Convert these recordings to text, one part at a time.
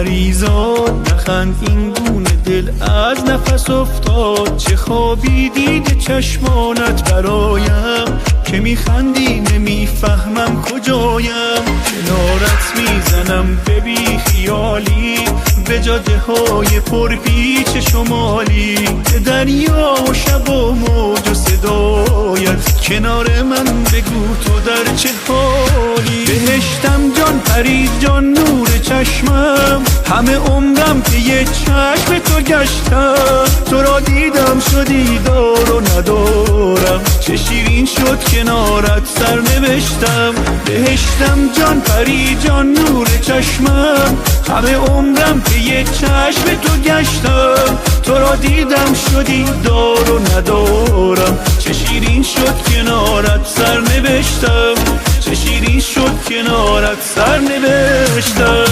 پریزاد نخند این گونه دل از نفس افتاد. چه خوابی دیده چشمانت برایم که میخندی نمیفهمم کجایم. کنارت میزنم به بی خیالی به جاده های پرپیچ شمالی. به دریا و شب و موج و صدایت کنار من بگو تو در چه حالی. بهشتم جان پرید جان نور چشمم همه عمرم که یه چشم تو گشتم. تو را دیدم شدی دار و ندارم چه شیرین شد کنارت سر نوشتم. بهشتم جان پرید جان نور چشمم همه عمرم که یه چشم تو گشتم. تو را دیدم شدی دار و ندارم چه شیرین شد کنارت سر نوشتم. چه شیرین شد کنارت سر نوشتم.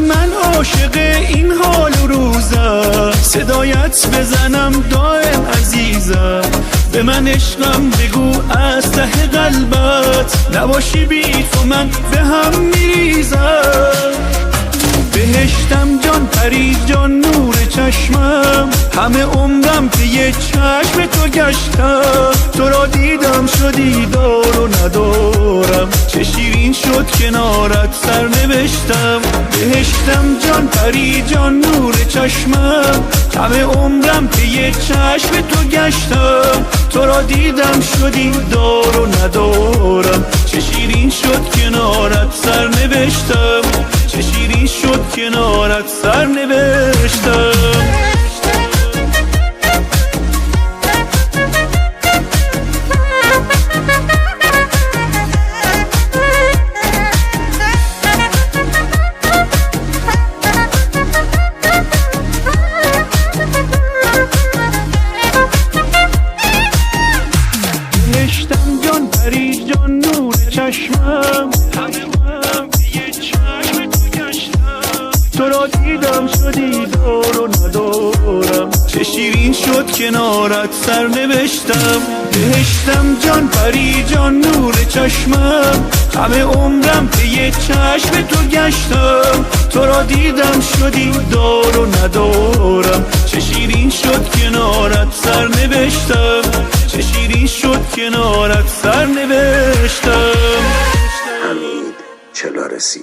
من عاشق این حال و روزم صدایت بزنم دائم عزیزم. به من عشقم بگو از ته قلبت نباشی بی تو من به هم میریزم. بهشتم جان پرید جان نور چشمم همه عمرم که یه چشم تو گشتم. تو را دیدم شدی دار و ندارم چه شیرین شد کنارت سر نوشتم. بهشتم جان پرید جان نور چشمم همه عمرم که یه چشم تو گشتم. تو را دیدم شدی دار و ندارم چه شیرین شد کنارت سر نوشتم. چه شیرین شد کنارت سر نوشتم. بهشتم جان پرید جان نور چشمم تو را دیدم شدی دار و ندارم چه شیرین شد کنارت سر نوشتم. بهشتم جان پرید جان نور چشمم همه عمرم که یه چشم تو گشتم. تو را دیدم شدی دار و ندارم چه شیرین شد کنارت سر نوشتم. چه شیرین شد کنارت سر نوشتم. حمید چلارسی.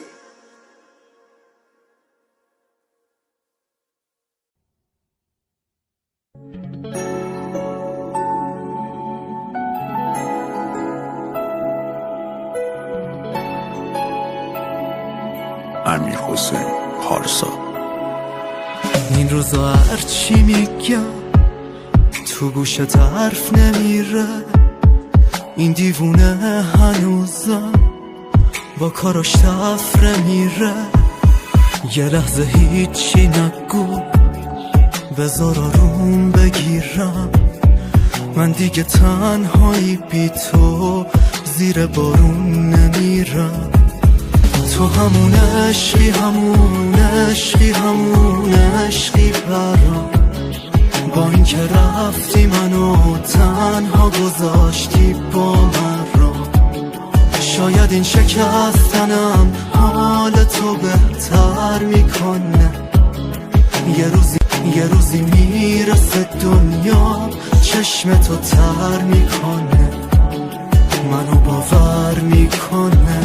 امیر حسین پارسا. این روزا هرچی میگم تو گوشت حرف نمیره. این دیوونه هنوزم با کاراش تفره میره. یه لحظه هیچی نگو بذار آروم بگیرم. من دیگه تنهایی بی تو زیر بارون نمیرم. تو همون عشقی همون عشقی همون عشقی برام. با این که رفتی منو تنها گذاشتی با من رو. شاید این شکستنم حال تو بهتر میکنه. یه روزی میرسه دنیا چشم تو تر میکنه. منو باور میکنه.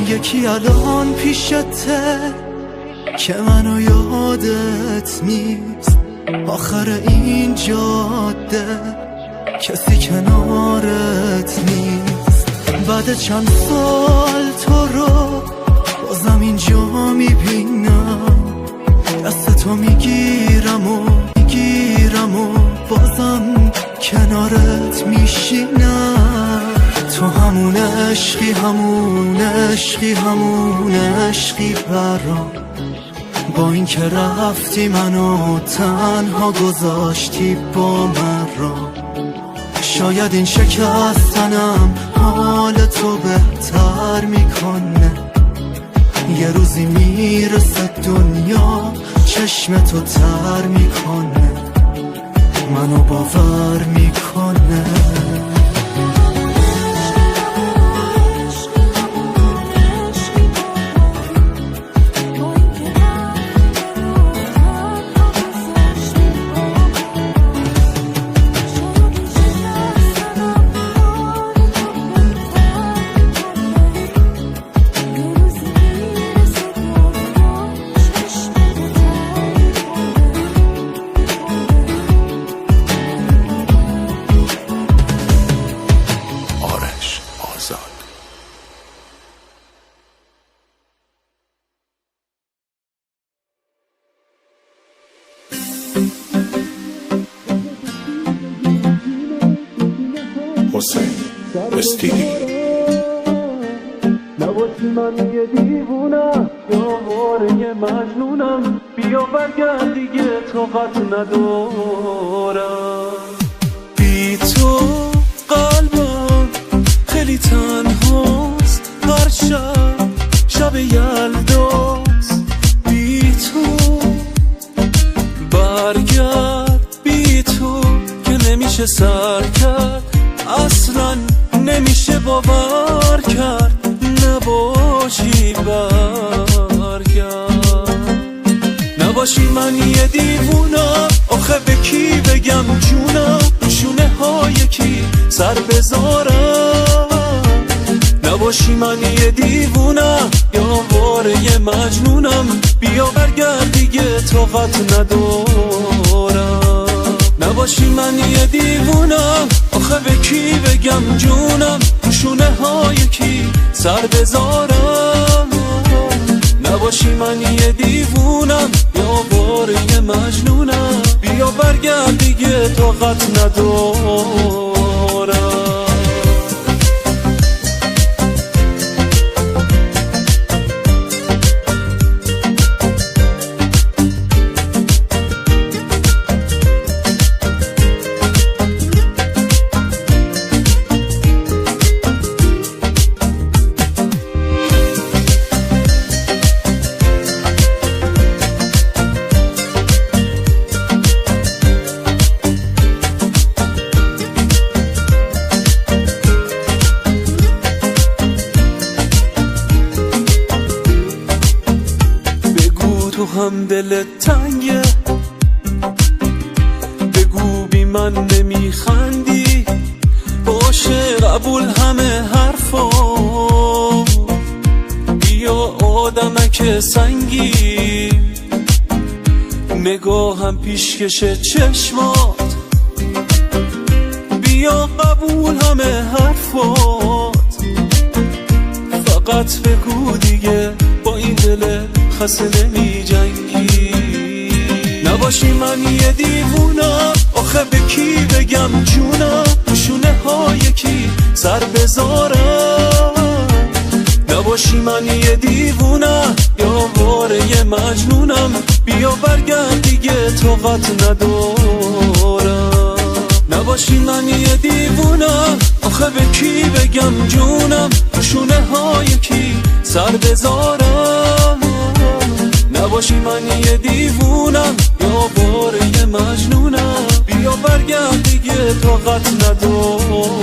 یکی الان پیشته که منو یادت نیست. آخر این جاده کسی کنارت نیست. بعد چند سال تو رو بازم اینجا میبینم، دست تو میگیرم و بازم کنارت میشینم. تو همون عشقی برام، با این که رفتی منو تنها گذاشتی با من را. شاید این شکستنم حال تو بهتر میکنه، یه روزی میرسه دنیا چشم تو تر میکنه، منو باور میکنه. حسین استیلی. نباشی من یه دیوونم یا واره مجنونم، بیا برگرد دیگه طاقت ندارم. بی تو قلبم خیلی تنهاست، هر شب یلداست. بی تو برگرد، بی تو که نمیشه سر کرد، اصلا نمیشه باور کرد. نباشی برگرد، نباشی من یه دیوونم، آخه به کی بگم جونم، شونه های کی سر بذارم. نباشی من یه دیوونم یا واره مجنونم، بیا برگرد دیگه طاقت ندارم. نباشی من یه دیوونم، آخه به کی بگم جونم، شونه های کی سر بذارم. نباشی من یه دیوونم یا واره مجنونم، بیا برگرد دیگه طاقت ندارم. هم دلت تنگه، بگو بی من نمیخندی، باشه قبول همه حرفا. بیا آدمک سنگی، نگاهم پیشکش چشمات، بیا قبول همه حرفات. فقط بگو دیگه با این دل خسته نمی جنگی. نباشی من یه دیوونم، آخه به کی بگم جونم، شونه های کی سر بذارم. نباشی من یه دیوونم یا واره مجنونم، بیا برگرد دیگه طاقت ندارم. نباشی من یه دیوونم، آخه به کی بگم جونم، شونه های کی سر بذارم. نباشی من یه دیوونم یا واره مجنونم، بیا برگرد دیگه طاقت ندارم.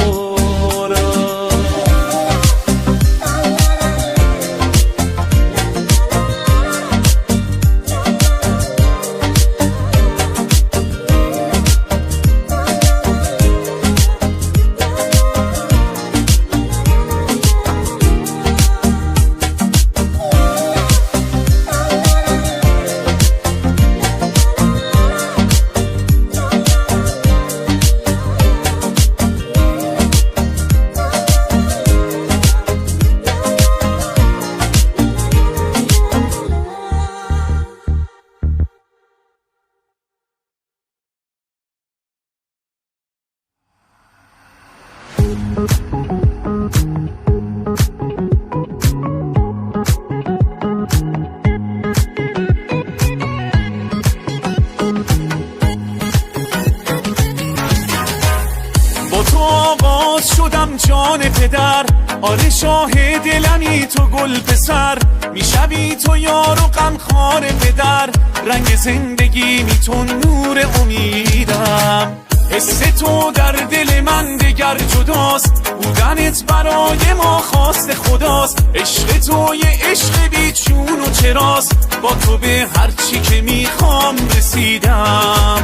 شدم جان پدر، آره شاه دلمی تو گل پسر، میشوی تو یار و غمخوار پدر، رنگ زندگی می تو نور امیدم، حس تو در دل من دگر جداست، بودنت برای ما خواست خداست، عشق تو یه عشق بیچون و چراست، با تو به هر چی که میخوام رسیدم،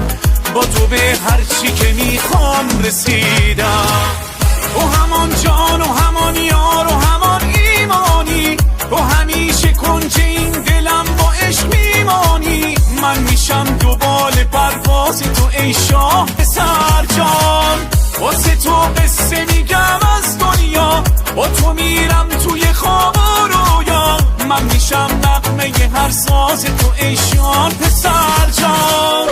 با تو به هر چی که میخوام رسیدم، تو همان جان و همان یار و همان ایمانی، تو همیشه کنج این دلم با عشق میمانی، من میشم دو بال پرواز تو ای شاه پسر جان، واسه تو قصه میگم از دنیا، با تو میرم توی خواب و رویا، من میشم نغمه هر ساز تو ای شاه پسر جان.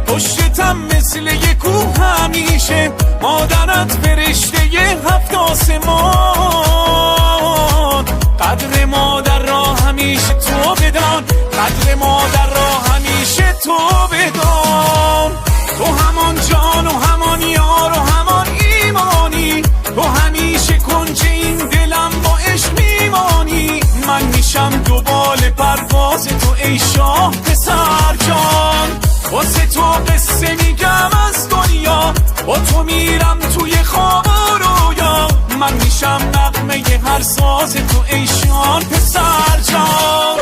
پشتم مثل یک کوه همیشه، مادرت فرشته هفت آسمان، قدر مادر را همیشه تو بدان، قدر مادر را همیشه تو بدان، تو همان جان و همان یار و همان ایمانی، تو همیشه کنج این دلم با عشق میمانی، من میشم دو بال پرواز تو ای شاه پسر جان، واسه تو قصه میگم از دنیا، با تو میرم توی خواب و رویا، من میشم نغمه هر ساز تو ای شاه پسر جان.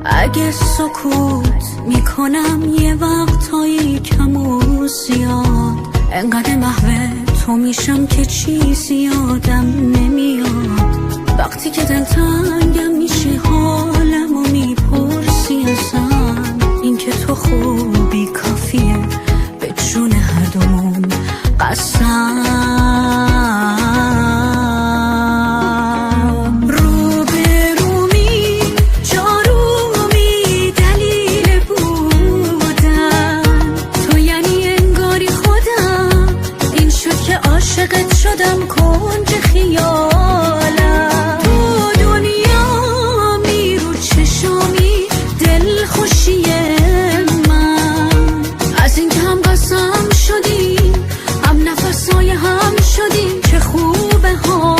اگه سکوت میکنم یه وقتایی کم و زیاد، انقدر محو تو میشم که چیزی یادم نمیاد، وقتی که دلتنگم میشه حالمو میپرسی ازم، این که تو خوبی کافیه به جون هر دومون قسم، شدم کنج خیالم، تو دنیا میرو چشامی دل خوشی من، از این که هم قسم شدیم هم نفسای هم شدیم چه خوب حالم.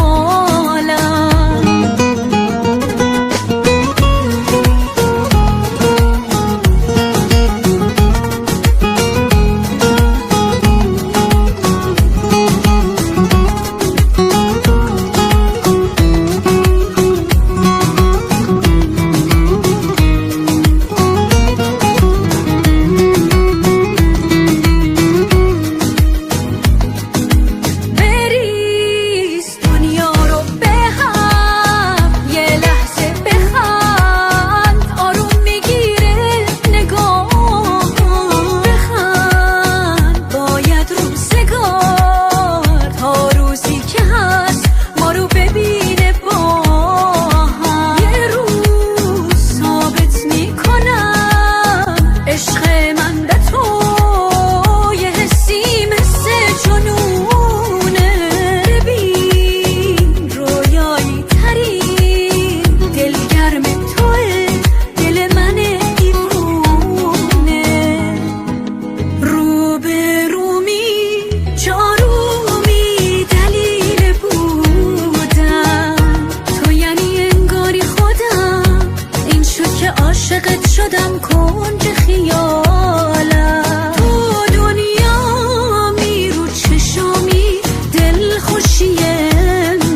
شدم کنج خیالم. تو دنیا می رو چشامی دل خوشی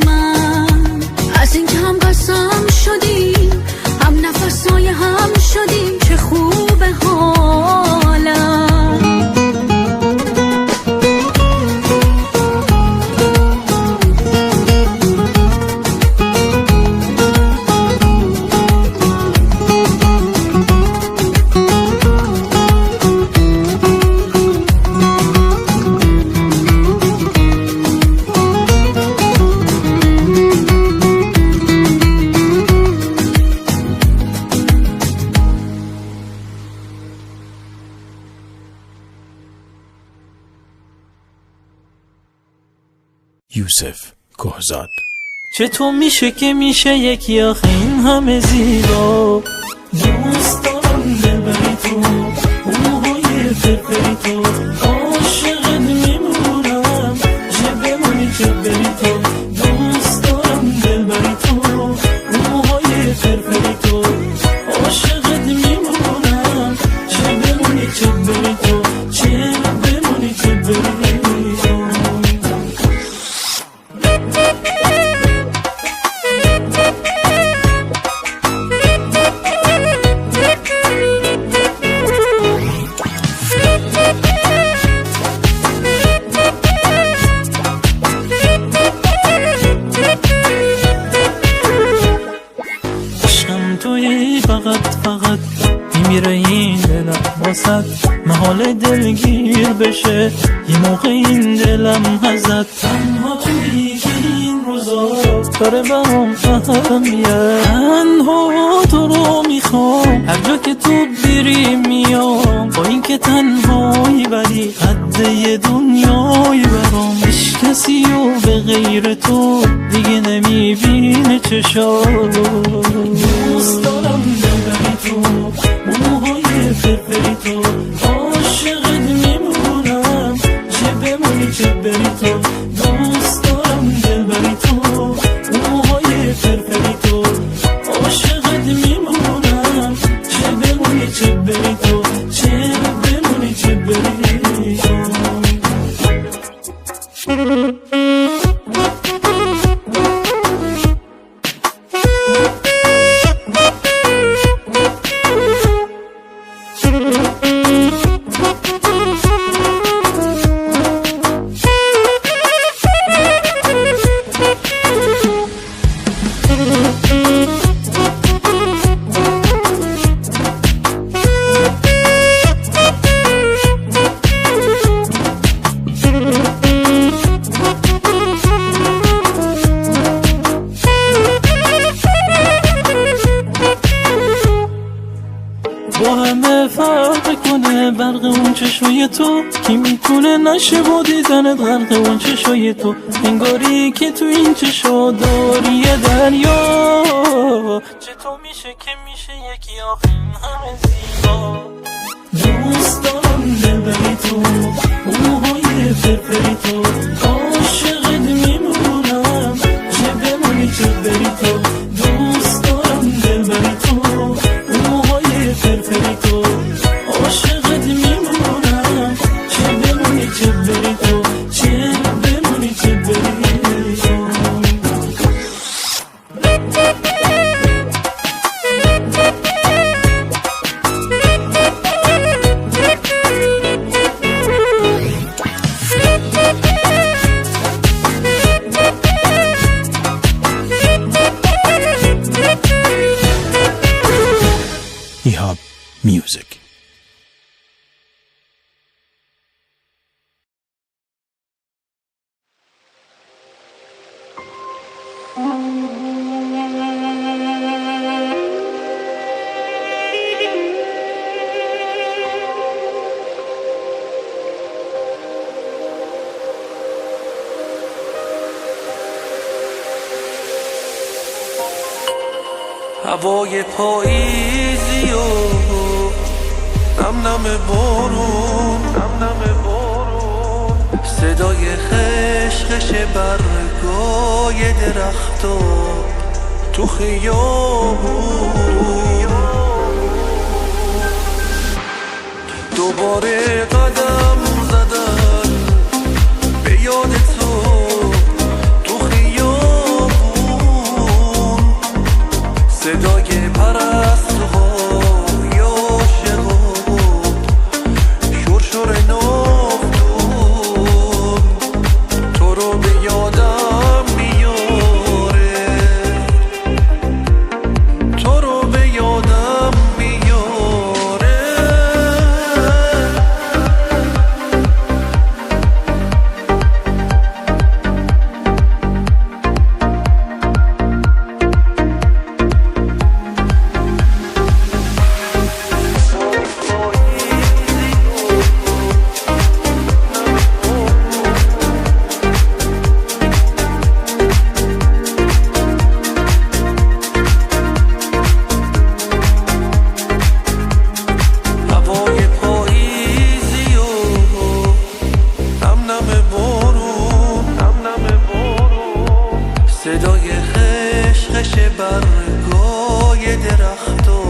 من، از این که هم قسم شدیم هم نفسای هم شدیم چه خوب حالم. یوسف کهزاد. چطور میشه که میشه یکی آخه این همه زیبا؟ دوست دارم دلبری تو، موهای فرفری تو، عاشقت میمونم چه بمونی چه بری تو. دوست دارم دلبری تو، موهای فرفری تو، عاشقت میمونم چه بمونی چه بری تو، چه بمونی چه بری تو. فقط میمیره این دلم واسد، محال دلگیر بشه یه موقع این دلم ازت. تنها توی که این روزا داره برام اهمیت، تنها تو رو میخوام هر جا که تو بیری میام، با این که تنهایی ولی حد یه دنیایی برام. هیچ کسی و به غیر تو دیگه نمیبینه چشام. دوست دارم دلبری تو، موهای فرفری تو، عاشقت میمونم چه بمونی چه بری تو. دوست دارم دلبری تو، موهای فرفری تو، عاشقت میمونم چه بمونی چه بری تو، چه بمونی چه بری تو. با همه فرق کنه برق اون چشوی تو، کی میتونه نشه با دیدنت غرق اون چشوی تو. انگاری که تو این چشا داری دریا، چطور میشه که میشه یکی آخه این همه زیبا؟ دوست دارم دلبری تو، موهای فرفری تو، عاشقت میمونم چه بمونی چه بری تو. دوست دارم دلبری تو، موهای فرفری تو، عاشقت میمونم چه بمونی چه بری تو، چه بمونی چه بری تو. ایهاب میوزیک. هوای پاییزی و نم نم بارون، صدای خشخش برگای درختا تو خیابون، دوباره قدم زدن به یاد تو خیابون صدای پرستوهای عاشقون شرشر نافتون تو رو به یادم میاره تو رو به یادم میاره هوای پاییزی و نم نم بارون صدای خشخش برگای درختا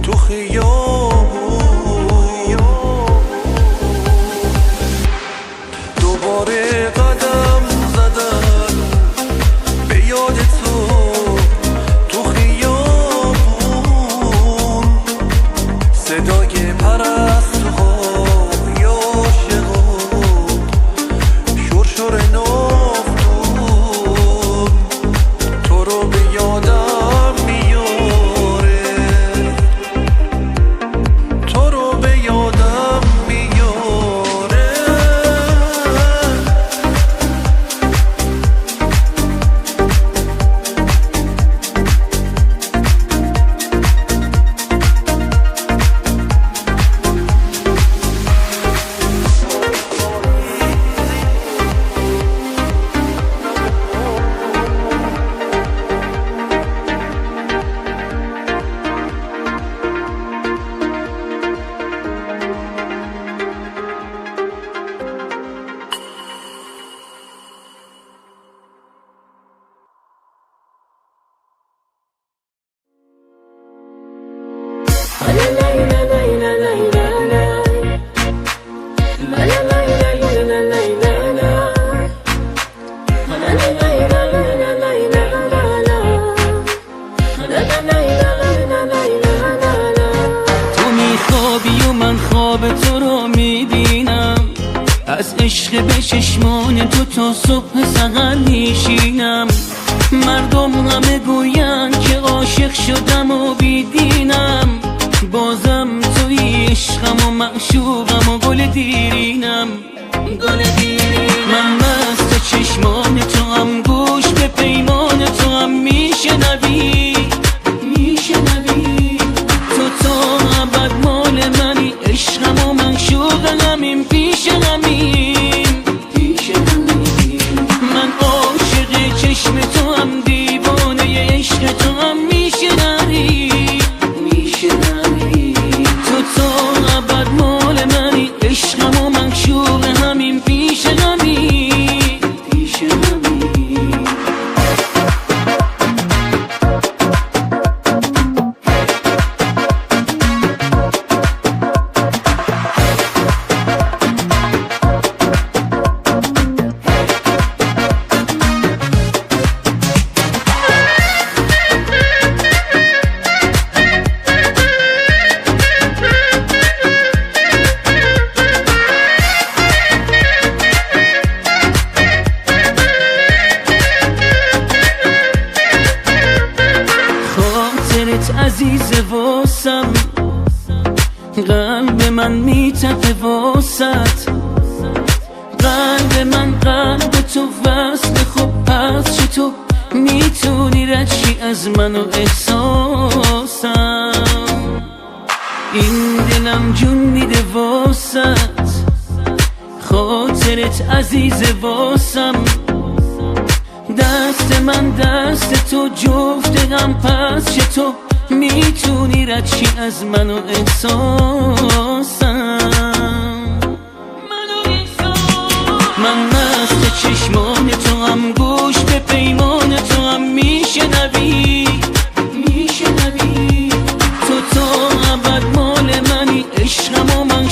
تو خیابون دوباره قدم زدن به یاد تو خیابون صدای پرستوهای عاشقون شرشر نافتون تو رو به یادم میاره تو رو به یادم میاره تو میخوابی و من خواب تو رو میبینم از عشق به چشمان تو تا صبح سحر میشینم مردم همه گوین که عاشق شدم و بیدینم بازم توی عشقم و معشوقم و گل دیرینم من مست چشمان تو هم گوش به پیمان تو هم میشنوی تو تا ابد مال منی عشقم و معشوق همین پیش همین من عاشق چشم تو هم دیوانه عشق تو هم میشنوی تو تا ابد مال منی عشقم و معشوق همین پیش همین عزیز واسم قلب من میتپه واسط قلب من قلب تو وصل خب پس چطور میتونی رد شی از من و احساسم این دلم جون میده واسط خاطرت عزیز واسم دست من دست تو جفت هم پس چطور میتونی رد شی از من و احساسم من مست چشمان تو هم گوش به پیمان تو هم میشنوی تو تا ابد مال منی عشقم و من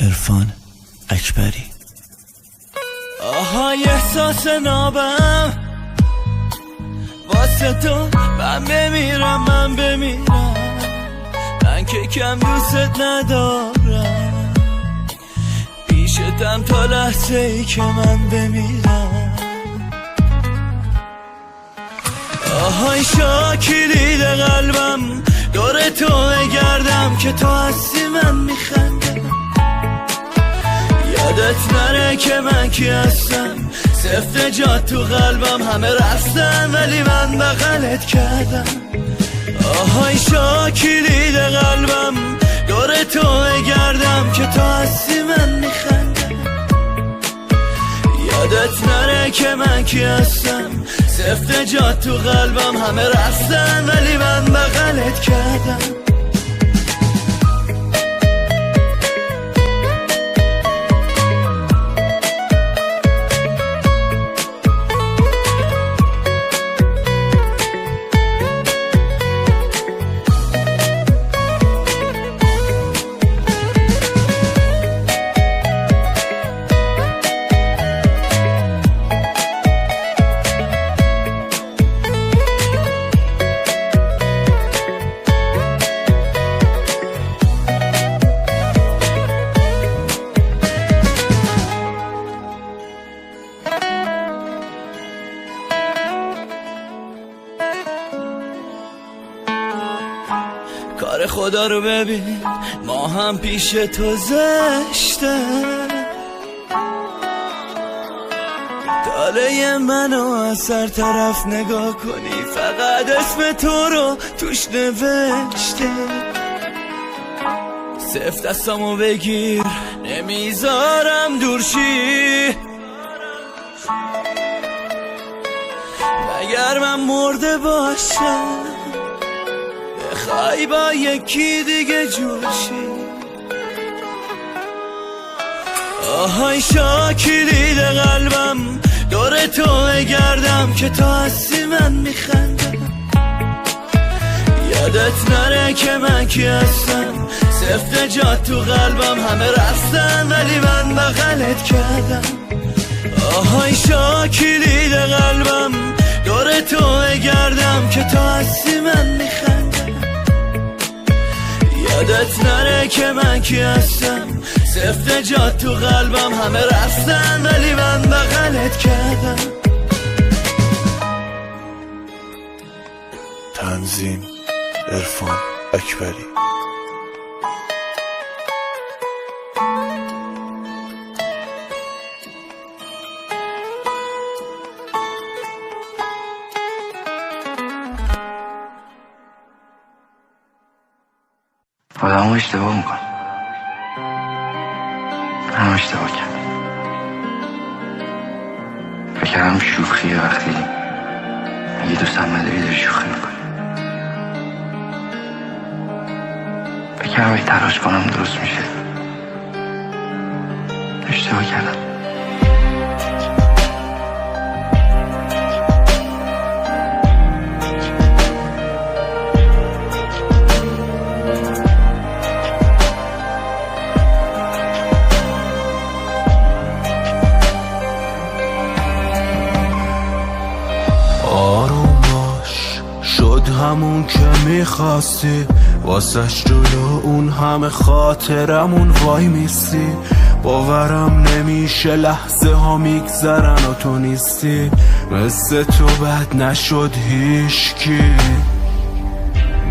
عرفان اکبری. آهای احساس نابم واسه تو من بمیرم، من بمیرم، من که کم دوست ندارم، پیشتم تا لحظه ای که من بمیرم. آهای شاکلید قلبم دور تو بگردم که تو هستی من میخندم، یادت نره که من کی هستم، سفت جات تو قلبم همه رفتن ولی من بغلت کردم. آهای شاکلید قلبم دور تو بگردم که تو هستی من میخندم، یادت نره که من کی هستم، سفت جات تو قلبم همه رفتن ولی من بغلت کردم. کار خدا رو ببین ما هم پیش تو زشته، داله منو از سر طرف نگاه کنی فقط اسم تو رو توش نوشته، سفت دستامو بگیر نمیذارم دورشی، مگر من مرده باشم بخوای با یکی دیگه جوشی. آهای شاکلید قلبم دور تو بگردم که تو هستی من میخندم، یادت نره که من کی هستم، سفت جات تو قلبم همه رفتن ولی من بغلت کردم. آهای شاکلید قلبم دور تو بگردم که تو هستی من میخندم، یادت نره که من کی هستم، سفت جات تو قلبم همه رفتن ولی من بغلت کردم. تنظیم عرفان اکبری. آدم ها اشتباه میکنم، هم اشتباه کردم، فکرم شوخیه وقتی یه دوستم نداری داری شوخی میکنی، فکرم اگه تلاش کنم درست میشه، اشتباه کردم. همون که میخواستی واسش جلو اون همه خاطرمون وای میستی، باورم نمیشه لحظه ها میگذرن و تو نیستی، مثل تو بد نشد هیچکی،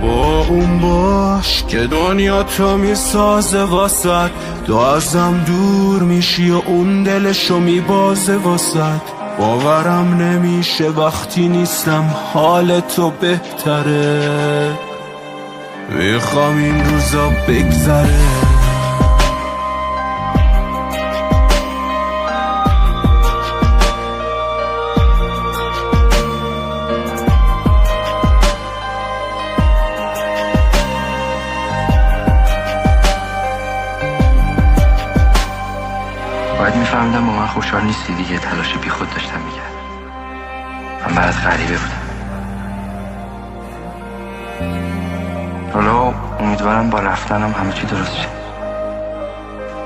با اون باش که دنیا تو میسازه واسد، تو ازم دور میشی و اون دلشو میبازه واسد، باورم نمیشه وقتی نیستم حال تو بهتره، میخوام این روزا بگذره. باید میفهمیدم با من خوشحال نیستی دیگه، تلاش بی خود داشتم میکرد، من برات غریبه بودم. حالا امیدوارم با رفتنم همه چی درست شه،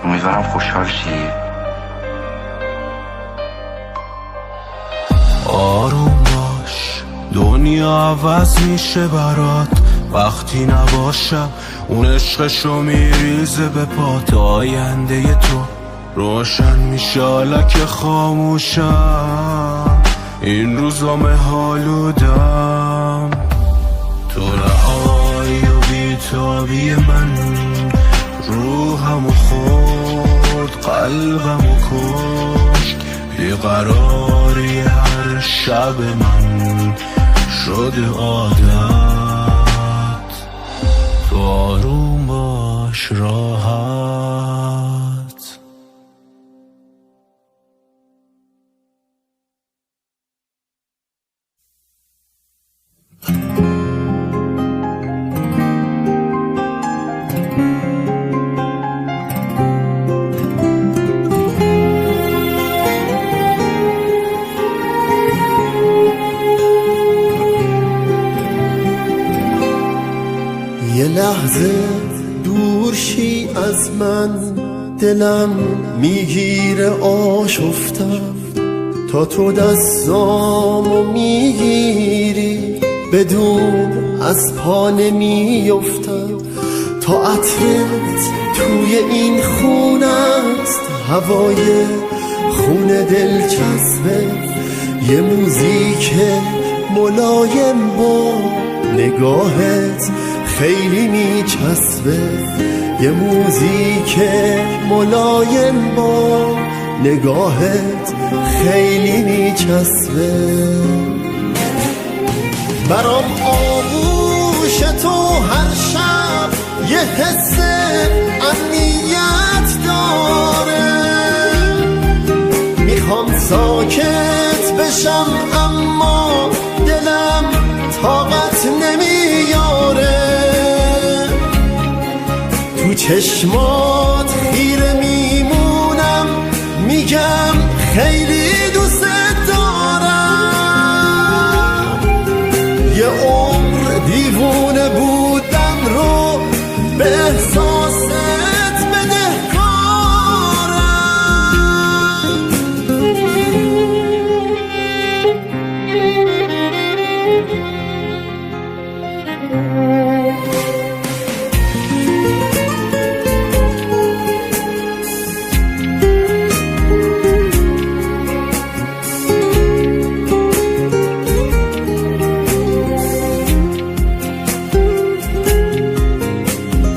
امیدوارم خوشحال شی. آروم باش، دنیا عوض میشه برات وقتی نباشم. اون عشقشو میریزه به پات. آینده تو روشن میشه حالا که خاموشم. این روزا حالودم تو رهایی و بیتابی من. روحمو خورد قلبمو کشت. بیقراری هر شب من شده عادت. تو آروم باش راحت. یه لحظه دور شی از من، دلم میگیره آشفتم. تا تو دستامو میگیری بدون از پا نمیفتم. تا عطرت توی این خونه است، هوای خونه دلچسبه. یه موزیک ملایم با نگاهت خیلی میچسبه. یه موزیک ملایم با نگاهت خیلی میچسبه. برام آغوش تو هر شب یه حس امنیت داره. میخوام ساکت بشم اما دلم طاقت نمیاره. تو چشمات خیره میمونم، میگم خیلی دوست دارم. یه عمر دیوونه بودن رو به احساست بدهکارم.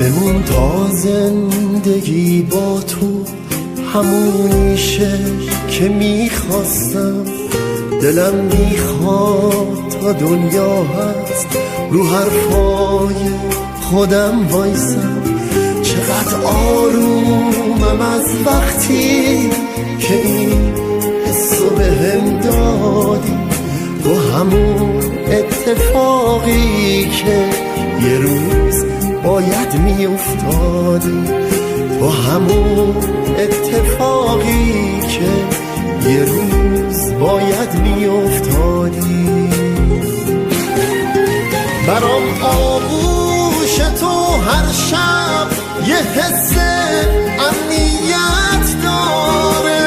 بمون تا زندگی با تو همونیشه که میخواستم. دلم میخواد تا دنیا هست رو حرفای خودم وایسم. چقدر آرومم از وقتی که این حسو بهم دادی. تو همون اتفاقی که یه روز باید میافتادی. تو همون اتفاقی که یه روز باید میافتادی. برام آغوش تو هر شب یه حس امنیت داره.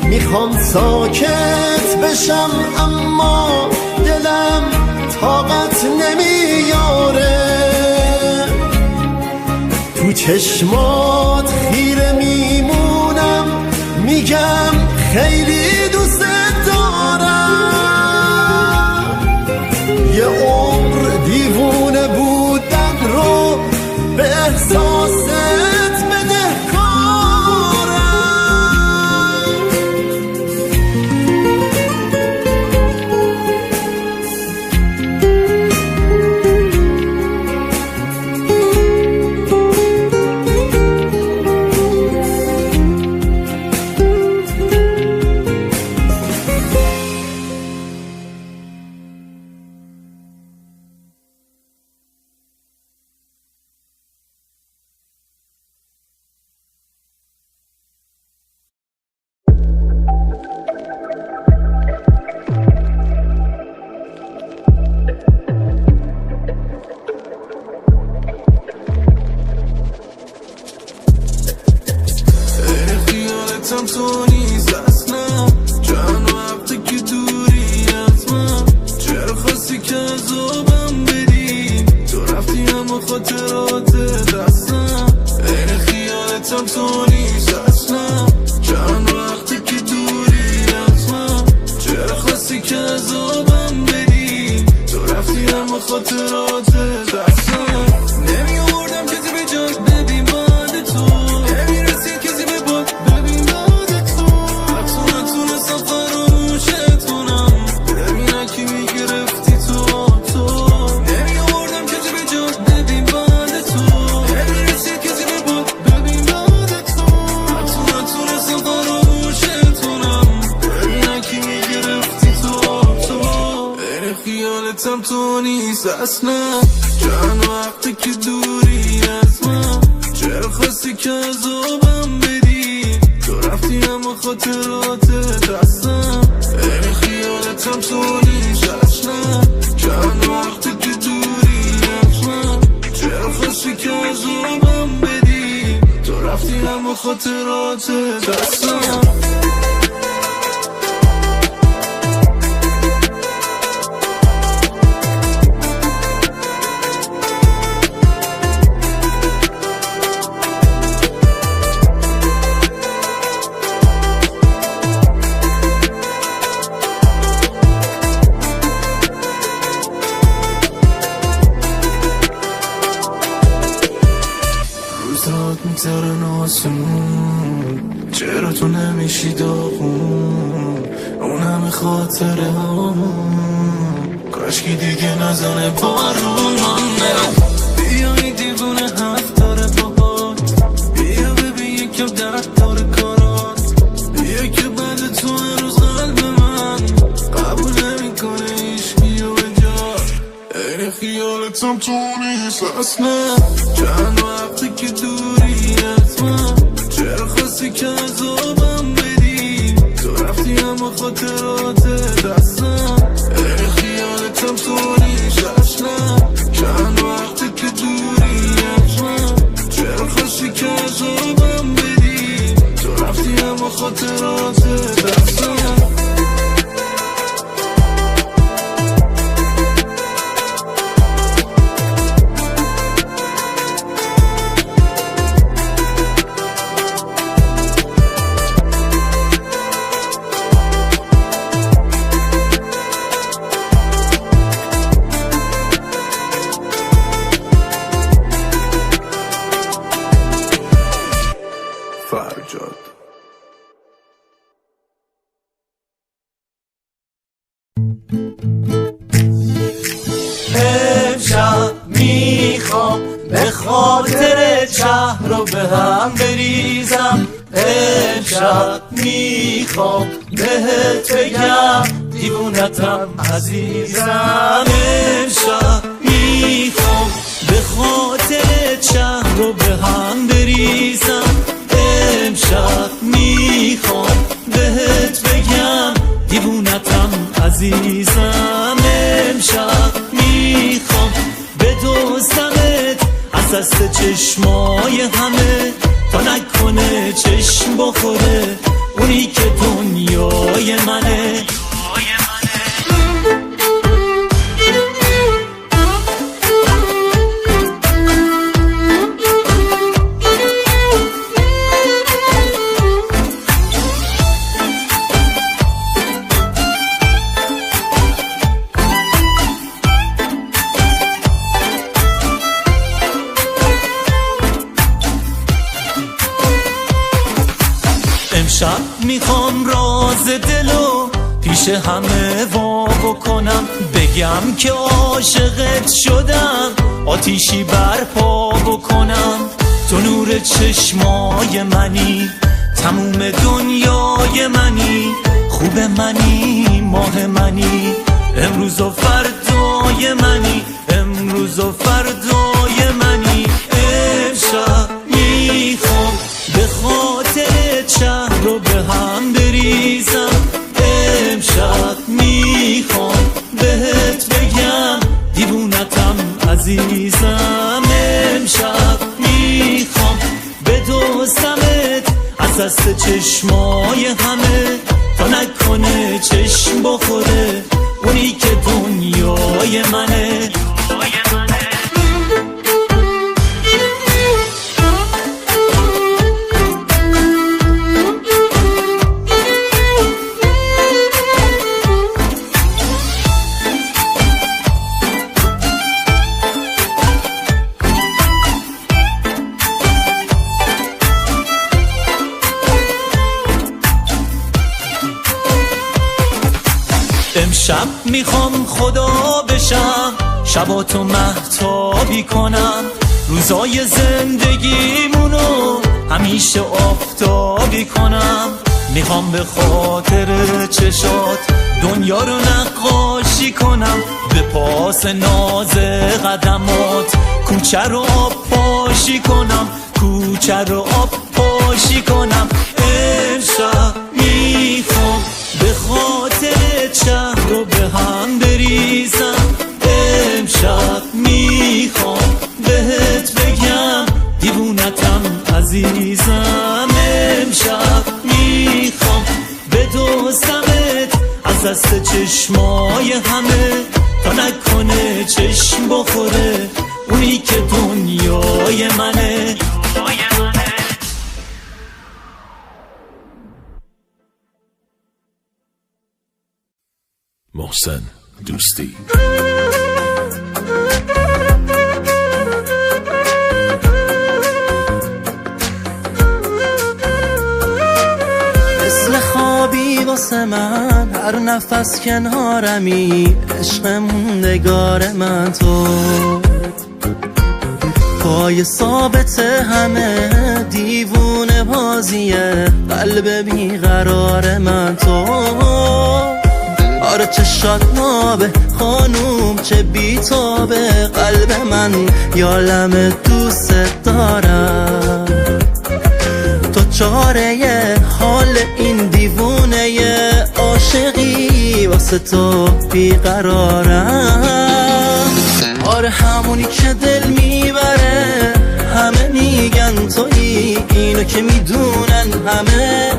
میخوام ساکت بشم اما دلم طاقت نمیاره. تو چشمات خیره میمونم، میگم خیلی دوست دارم. یه عمر دیوونه بودن رو به احساست بدهکارم. خیالتم تو نیست اصلا چند وقتی که دوری از من چرا خواستی که عذابم بدی تو رفتی اما خاطرات دستم این خیالتم تو نیست اصلا چند وقتی که دوری از من چرا خواستی که عذابم بدی تو رفتی اما خاطرات دستم نمیوردم کسی به جات ببین بعد تو نمیرسید کسی به باد ببین بعد تو حتی نتونستم فراموشت کنم ببینم کی میگرفتی تو نمیوردم کسی به جات ببین بعد تو نمیرسید کسی به باد ببین بعد تو حتی نتونستم فراموشت کنم ببینم کی میگرفتی تو این خیالتم تو نیست اصلا چند وقتی که دوری از من چرا خواستی که عذابم بدی تو رفتی اما خاطرات دستم این خیالتم تو نیست اصلا چند وقتی که دوری از من چرا خواستی که عذابم بدی تو رفتی اما خاطرات دستم میگذرن آسمون چرا تو نمیشی داغون اون همه خاطره همون کاشکی دیگه نزنه بارون بیا این دیوونه حرف داره باهات بیا ببین یکم درد داره کارات بیا که بعد تو هنوز قلب من قبول نمیکنه عشقی و بجات این خیالتم تو نیست اصلا چند وقتی که دوری از من چرا خواستی که عذابم بدی تو رفتی اما خاطرات دستم این خیالتم تو نیست اصلا چند وقتی که دوری از من چرا خواستی که عذابم بدی تو رفتی اما خاطرات دستم فرجاد امشب میخوام به خاطر شهر رو به هم بریزم امشب میخوام بهت بگم دیوونتم عزیزم امشب میخوام به خاطر شهر رو به هم بریزم امشب میخوام بهت بگم دیوونتم عزیزم امشب میخوام بدزدمت از دست چشمای همه تا نکنه چشم بخوره اونی که دنیای منه امشب میخوام راز دلو پیش همه وا بکنم بگم که عاشقت شدم آتیشی برپا بکنم تو نور چشمای منی تموم دنیای منی خوب منی ماه منی امروز و فردای منی امروز و فردای منی امشب میخوام به خاطر شهر رو به هم بریزم امشب میخوام بهت بگم دیوونتم عزیزم امشب میخوام بدزدمت از از دست چشمای همه تا نکنه چشم بخوره اونی که دنیای منه. امشب میخوام خدا بشم، شباتو مهتابی کنم، روزای زندگیمونو همیشه آفتابی کنم. میخوام به خاطر چشات دنیا رو نقاشی کنم، به پاس ناز قدمات کوچه رو آب پاشی کنم، کوچه رو آب پاشی کنم. امشب میخوام به خاطر شهر رو به هم بریزم، امشب میخوام بهت بگم دیوونتم عزیزم، امشب میخوام بدزدمت از دست چشمای همه تا نکنه چشم بخوره اونی که دنیای منه. محسن دوستی. مثل خوابی واسه من هر نفس کنارمی، عشق موندگار من تو، پای ثابت همه دیوونه بازیه، قلب بیقرار من تو. آره چشات نابه خانوم چه بیتابه، قلب من یالم دوست دارم، تو چاره حال این دیوونه عاشقی واسه تو بیقرارم. آره همونی که دل میبره همه میگن تویی، اینو که میدونن همه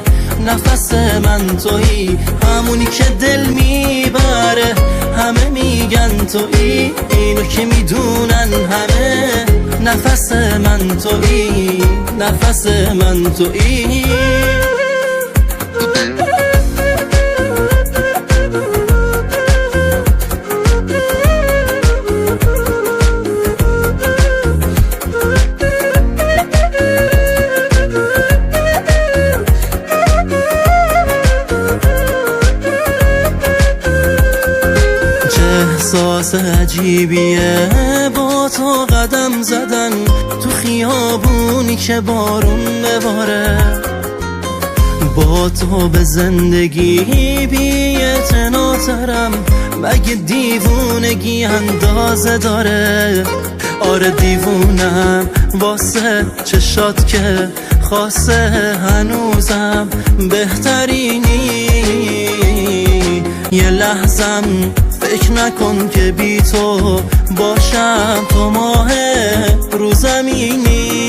نفس من تویی، همونی که دل میبره همه میگن تویی، اینو که میدونن همه نفس من تویی، نفس من تویی. احساس عجیبیه با تو قدم زدن تو خیابونی که بارون بباره، با تو به زندگی بی‌اعتناترم، مگه دیوونگی اندازه داره؟ آره دیوونم واسه چشات که خاصه هنوزم بهترینی، یه لحظم فکر نکن که بی تو باشم تو ماه رو زمینی.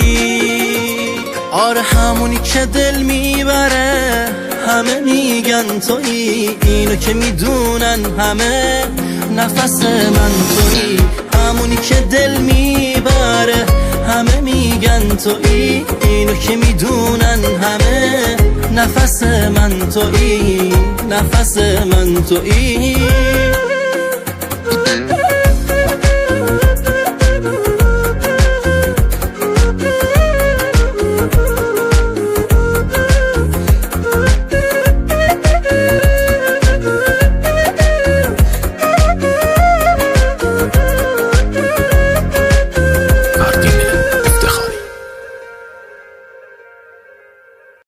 آره همونی که دل میبره همه میگن تویی، اینو که میدونن همه نفس من تویی، همونی که دل میبره همه میگن تویی، اینو که میدونن همه نفس من تویی، نفس من تویی.